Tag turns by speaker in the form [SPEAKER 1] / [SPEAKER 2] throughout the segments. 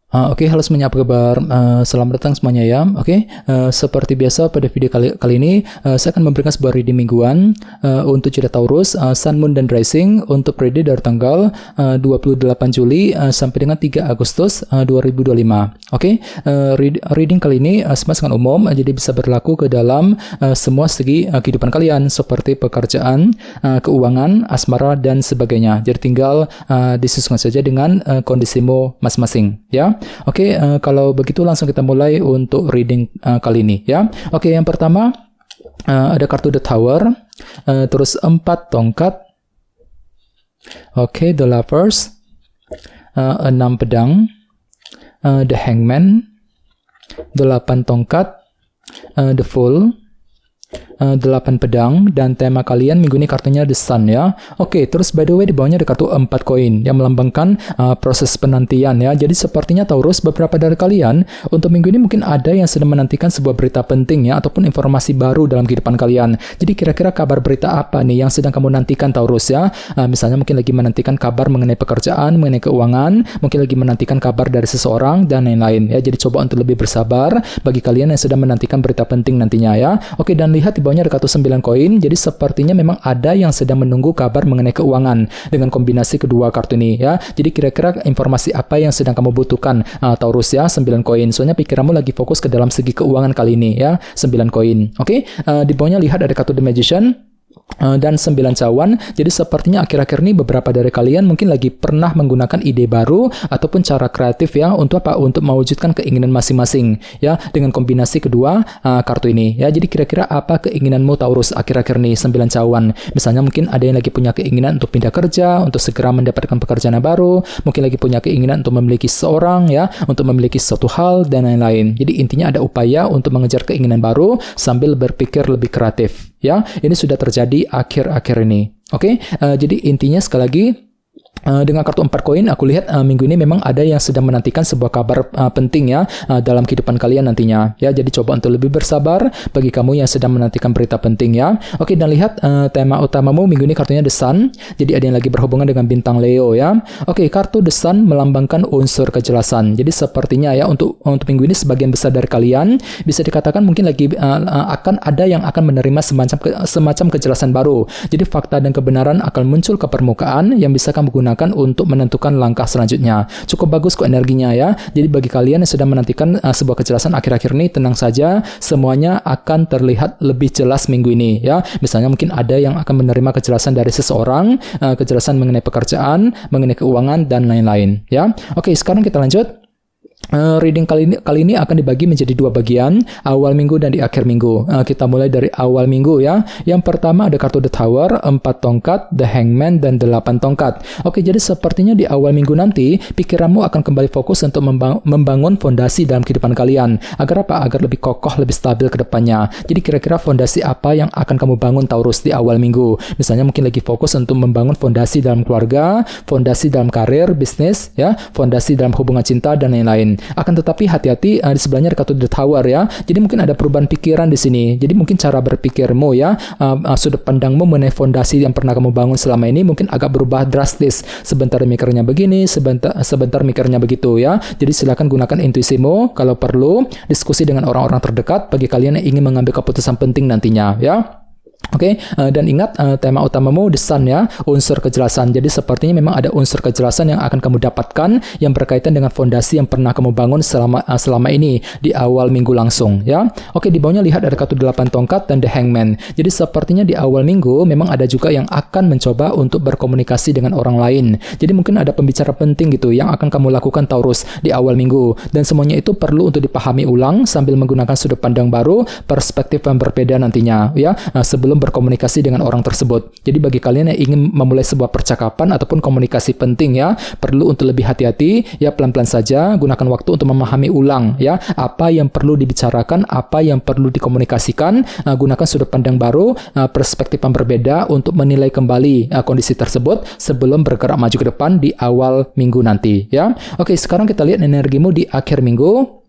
[SPEAKER 1] Oke, halo semuanya, apa kabar? Selamat datang semuanya ya. Oke, seperti biasa pada video kali ini saya akan memberikan sebuah reading mingguan untuk zodiak Taurus, Sun, Moon, dan Rising untuk periode dari tanggal 28 Juli sampai dengan 3 Agustus 2025. Oke, reading kali ini semua sangat umum, jadi bisa berlaku ke dalam semua segi kehidupan kalian seperti pekerjaan, keuangan, asmara, dan sebagainya. Jadi tinggal disesuaikan saja dengan kondisimu masing-masing ya. Oke, kalau begitu langsung kita mulai untuk reading kali ini ya. Oke, yang pertama ada kartu The Tower, terus 4 tongkat. Oke, The Lovers, 6 pedang, The Hangman, 8 tongkat, The Fool, 8 pedang, dan tema kalian minggu ini kartunya The Sun ya. Oke, terus by the way di bawahnya ada kartu 4 koin yang melambangkan proses penantian ya. Jadi sepertinya Taurus, beberapa dari kalian untuk minggu ini mungkin ada yang sedang menantikan sebuah berita penting ya, ataupun informasi baru dalam kehidupan kalian. Jadi kira-kira kabar berita apa nih yang sedang kamu nantikan Taurus ya? Misalnya mungkin lagi menantikan kabar mengenai pekerjaan, mengenai keuangan, mungkin lagi menantikan kabar dari seseorang dan lain-lain ya. Jadi coba untuk lebih bersabar bagi kalian yang sedang menantikan berita penting nantinya ya. Oke, dan lihat di bawahnya ada kartu 9 koin. Jadi sepertinya memang ada yang sedang menunggu kabar mengenai keuangan dengan kombinasi kedua kartu ini ya. Jadi kira-kira informasi apa yang sedang kamu butuhkan Taurus ya, 9 koin. Soalnya pikiranmu lagi fokus ke dalam segi keuangan kali ini ya, 9 koin. Oke, di bawahnya lihat ada kartu The Magician dan 9 cawan. Jadi sepertinya akhir-akhir ini beberapa dari kalian mungkin lagi pernah menggunakan ide baru ataupun cara kreatif ya untuk apa? Untuk mewujudkan keinginan masing-masing ya, dengan kombinasi kedua kartu ini ya. Jadi kira-kira apa keinginanmu Taurus akhir-akhir ini, 9 cawan? Misalnya mungkin ada yang lagi punya keinginan untuk pindah kerja, untuk segera mendapatkan pekerjaan yang baru, mungkin lagi punya keinginan untuk memiliki seseorang ya, untuk memiliki suatu hal dan lain-lain. Jadi intinya ada upaya untuk mengejar keinginan baru sambil berpikir lebih kreatif ya. Ini sudah terjadi akhir-akhir ini. Oke, jadi intinya sekali lagi dengan kartu 4 koin aku lihat minggu ini memang ada yang sedang menantikan sebuah kabar penting ya dalam kehidupan kalian nantinya ya. Jadi coba untuk lebih bersabar bagi kamu yang sedang menantikan berita penting ya. Oke, dan lihat tema utamamu minggu ini kartunya The Sun. Jadi ada yang lagi berhubungan dengan bintang Leo ya. Oke, kartu The Sun melambangkan unsur kejelasan. Jadi sepertinya ya untuk minggu ini sebagian besar dari kalian bisa dikatakan mungkin lagi akan ada yang akan menerima semacam kejelasan baru. Jadi fakta dan kebenaran akan muncul ke permukaan yang bisa kamu gunakan untuk menentukan langkah selanjutnya. Cukup bagus kok energinya ya. Jadi bagi kalian yang sedang menantikan sebuah kejelasan akhir-akhir ini, tenang saja, semuanya akan terlihat lebih jelas minggu ini ya. Misalnya mungkin ada yang akan menerima kejelasan dari seseorang, kejelasan mengenai pekerjaan, mengenai keuangan dan lain-lain ya. Oke, sekarang kita lanjut. Reading kali ini akan dibagi menjadi 2 bagian, awal minggu dan di akhir minggu. Kita mulai dari awal minggu ya. Yang pertama ada kartu The Tower, 4 tongkat, The Hangman, dan 8 tongkat. Oke, jadi sepertinya di awal minggu nanti pikiranmu akan kembali fokus untuk membangun fondasi dalam kehidupan kalian. Agar apa? Agar lebih kokoh, lebih stabil ke depannya. Jadi kira-kira fondasi apa yang akan kamu bangun Taurus di awal minggu? Misalnya mungkin lagi fokus untuk membangun fondasi dalam keluarga, fondasi dalam karir, bisnis ya, fondasi dalam hubungan cinta dan lain-lain. Akan tetapi hati-hati, di sebelahnya ada kartu The Tower ya. Jadi mungkin ada perubahan pikiran di sini. Jadi mungkin cara berpikirmu ya, sudut pandangmu mengenai fondasi yang pernah kamu bangun selama ini mungkin agak berubah drastis. Sebentar mikirnya begini, sebentar mikirnya begitu ya. Jadi silakan gunakan intuisimu. Kalau perlu diskusi dengan orang-orang terdekat bagi kalian yang ingin mengambil keputusan penting nantinya ya. Oke, dan ingat tema utamamu The Sun ya, unsur kejelasan. Jadi sepertinya memang ada unsur kejelasan yang akan kamu dapatkan yang berkaitan dengan fondasi yang pernah kamu bangun selama ini di awal minggu langsung ya. Oke, di bawahnya lihat ada kartu 8 tongkat dan The Hangman. Jadi sepertinya di awal minggu memang ada juga yang akan mencoba untuk berkomunikasi dengan orang lain. Jadi mungkin ada pembicara penting gitu yang akan kamu lakukan Taurus di awal minggu, dan semuanya itu perlu untuk dipahami ulang sambil menggunakan sudut pandang baru, perspektif yang berbeda nantinya ya, sebelum berkomunikasi dengan orang tersebut. Jadi bagi kalian yang ingin memulai sebuah percakapan ataupun komunikasi penting ya, perlu untuk lebih hati-hati ya, pelan-pelan saja, gunakan waktu untuk memahami ulang ya, apa yang perlu dibicarakan, apa yang perlu dikomunikasikan, gunakan sudut pandang baru, perspektif yang berbeda untuk menilai kembali kondisi tersebut sebelum bergerak maju ke depan di awal minggu nanti ya. Oke, sekarang kita lihat energimu di akhir minggu.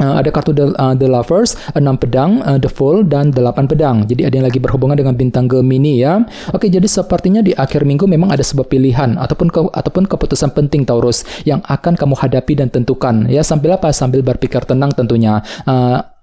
[SPEAKER 1] Ada kartu The Lovers, 6 pedang, The Fool, dan 8 pedang. Jadi ada yang lagi berhubungan dengan bintang Gemini ya. Oke, jadi sepertinya di akhir minggu memang ada sebuah pilihan ataupun keputusan penting Taurus yang akan kamu hadapi dan tentukan ya. Sambil apa? Sambil berpikir tenang tentunya.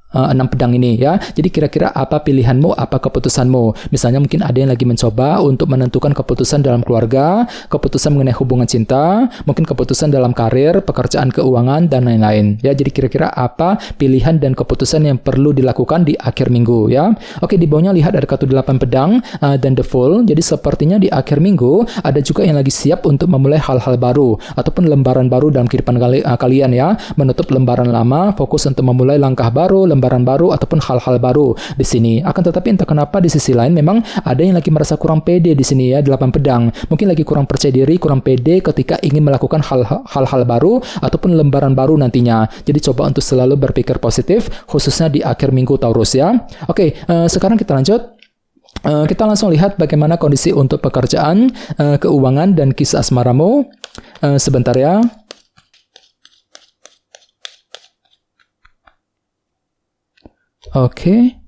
[SPEAKER 1] 6 pedang ini ya. Jadi kira-kira apa pilihanmu, apa keputusanmu? Misalnya mungkin ada yang lagi mencoba untuk menentukan keputusan dalam keluarga, keputusan mengenai hubungan cinta, mungkin keputusan dalam karir, pekerjaan, keuangan, dan lain-lain. Ya, jadi kira-kira apa pilihan dan keputusan yang perlu dilakukan di akhir minggu ya. Oke, di bawahnya lihat ada kartu 8 pedang dan The Fool. Jadi sepertinya di akhir minggu ada juga yang lagi siap untuk memulai hal-hal baru ataupun lembaran baru dalam kehidupan kalian ya. Menutup lembaran lama, fokus untuk memulai langkah baru, lembaran baru ataupun hal-hal baru di sini. Akan tetapi entah kenapa di sisi lain memang ada yang lagi merasa kurang pede di sini ya, 8 pedang. Mungkin lagi kurang percaya diri, kurang pede ketika ingin melakukan hal-hal baru ataupun lembaran baru nantinya. Jadi coba untuk selalu berpikir positif khususnya di akhir minggu Taurus ya. Oke, sekarang kita lanjut. Kita langsung lihat bagaimana kondisi untuk pekerjaan, keuangan, dan kisah asmaramu. Sebentar ya. Oke.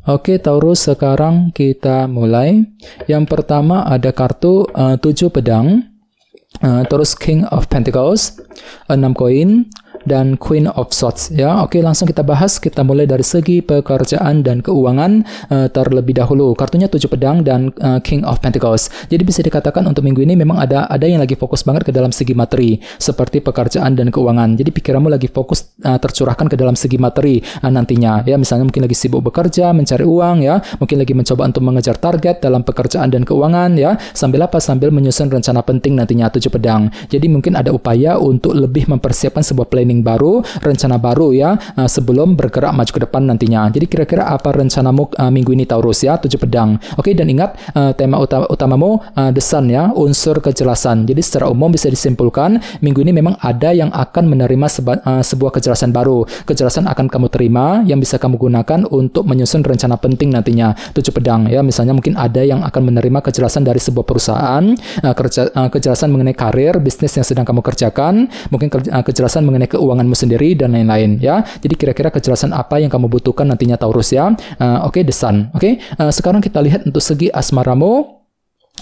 [SPEAKER 1] Oke, Taurus, sekarang kita mulai. Yang pertama ada kartu 7 pedang, terus King of Pentacles, 6 koin, dan Queen of Swords ya. Oke, langsung kita bahas. Kita mulai dari segi pekerjaan dan keuangan terlebih dahulu. Kartunya 7 pedang dan King of Pentacles. Jadi bisa dikatakan untuk minggu ini memang ada yang lagi fokus banget ke dalam segi materi seperti pekerjaan dan keuangan. Jadi pikiranmu lagi fokus tercurahkan ke dalam segi materi nantinya ya. Misalnya mungkin lagi sibuk bekerja, mencari uang ya. Mungkin lagi mencoba untuk mengejar target dalam pekerjaan dan keuangan ya. Sambil apa? Sambil menyusun rencana penting nantinya 7 pedang. Jadi mungkin ada upaya untuk lebih mempersiapkan sebuah planning baru, rencana baru ya, sebelum bergerak maju ke depan nantinya. Jadi kira-kira apa rencanamu minggu ini Taurus ya, 7 pedang. Oke, dan ingat tema utamamu The Sun ya, unsur kejelasan. Jadi secara umum bisa disimpulkan minggu ini memang ada yang akan menerima sebuah kejelasan baru. Kejelasan akan kamu terima yang bisa kamu gunakan untuk menyusun rencana penting nantinya. 7 pedang ya, misalnya mungkin ada yang akan menerima kejelasan dari sebuah perusahaan, kejelasan mengenai karir, bisnis yang sedang kamu kerjakan, mungkin kejelasan mengenai keuanganmu sendiri dan lain-lain ya. Jadi kira-kira kejelasan apa yang kamu butuhkan nantinya Taurus ya. Oke, The Sun. Oke, sekarang kita lihat untuk segi asmaramu.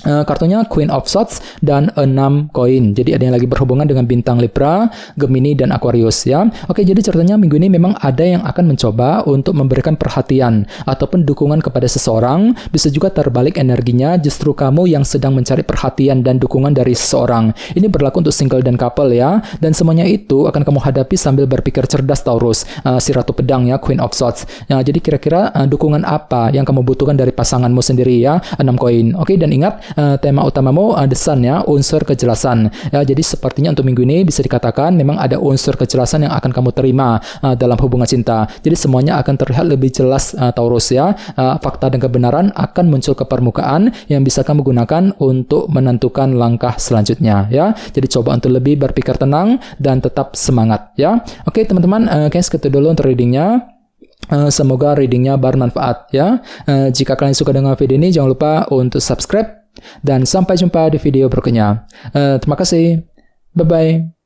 [SPEAKER 1] Kartunya Queen of Swords dan 6 koin. Jadi ada yang lagi berhubungan dengan bintang Libra, Gemini, dan Aquarius ya. Oke, jadi ceritanya minggu ini memang ada yang akan mencoba untuk memberikan perhatian ataupun dukungan kepada seseorang. Bisa juga terbalik energinya, justru kamu yang sedang mencari perhatian dan dukungan dari seseorang. Ini berlaku untuk single dan couple ya. Dan semuanya itu akan kamu hadapi sambil berpikir cerdas Taurus. Si Ratu Pedang ya, Queen of Swords. Ya, jadi kira-kira dukungan apa yang kamu butuhkan dari pasanganmu sendiri ya, 6 koin. Oke, dan ingat tema utamamu The Sun ya, unsur kejelasan ya. Jadi sepertinya untuk minggu ini bisa dikatakan memang ada unsur kejelasan yang akan kamu terima dalam hubungan cinta. Jadi semuanya akan terlihat lebih jelas Taurus ya. Fakta dan kebenaran akan muncul ke permukaan yang bisa kamu gunakan untuk menentukan langkah selanjutnya ya. Jadi coba untuk lebih berpikir tenang dan tetap semangat ya. Oke teman-teman, segitu dulu untuk readingnya. Semoga readingnya bermanfaat ya. Jika kalian suka dengan video ini, jangan lupa untuk subscribe. Dan sampai jumpa di video berikutnya. Terima kasih. Bye-bye.